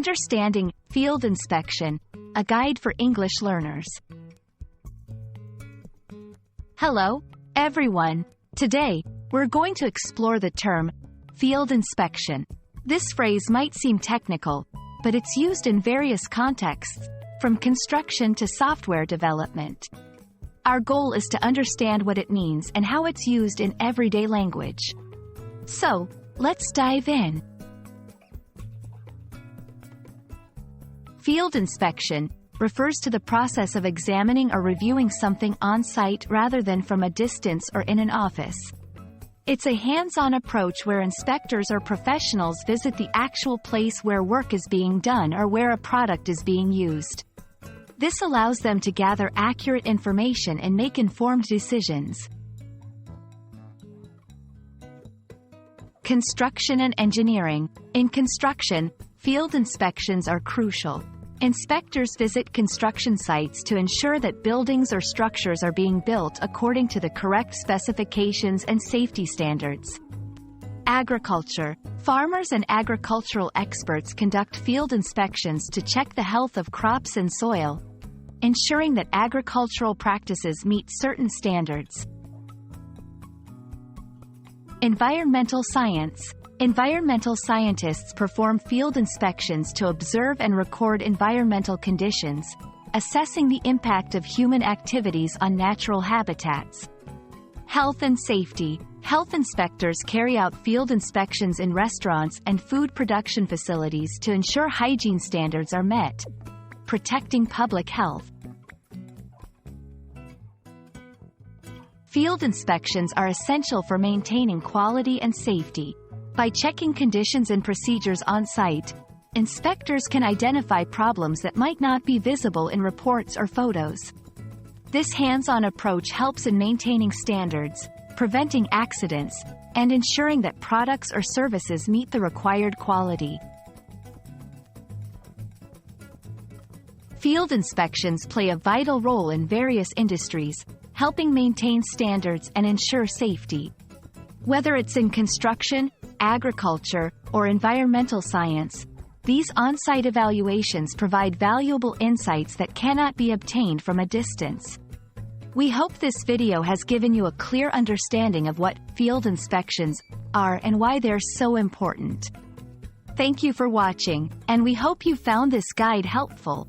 Understanding Field Inspection, a guide for English learners. Hello, everyone. Today, we're going to explore the term field inspection. This phrase might seem technical, but it's used in various contexts, from construction to software development. Our goal is to understand what it means and how it's used in everyday language. So, let's dive in. Field inspection refers to the process of examining or reviewing something on-site rather than from a distance or in an office. It's a hands-on approach where inspectors or professionals visit the actual place where work is being done or where a product is being used. This allows them to gather accurate information and make informed decisions. Construction and engineering. In construction, field inspections are crucial. Inspectors visit construction sites to ensure that buildings or structures are being built according to the correct specifications and safety standards. Agriculture. Farmers and agricultural experts conduct field inspections to check the health of crops and soil, ensuring that agricultural practices meet certain standards. Environmental science. Environmental scientists perform field inspections to observe and record environmental conditions, assessing the impact of human activities on natural habitats. Health and safety. Health inspectors carry out field inspections in restaurants and food production facilities to ensure hygiene standards are met, protecting public health. Field inspections are essential for maintaining quality and safety. By checking conditions and procedures on site, inspectors can identify problems that might not be visible in reports or photos. This hands-on approach helps in maintaining standards, preventing accidents, and ensuring that products or services meet the required quality. Field inspections play a vital role in various industries, helping maintain standards and ensure safety. Whether it's in construction, agriculture, or environmental science, these on-site evaluations provide valuable insights that cannot be obtained from a distance. We hope this video has given you a clear understanding of what field inspections are and why they're so important. Thank you for watching, and we hope you found this guide helpful.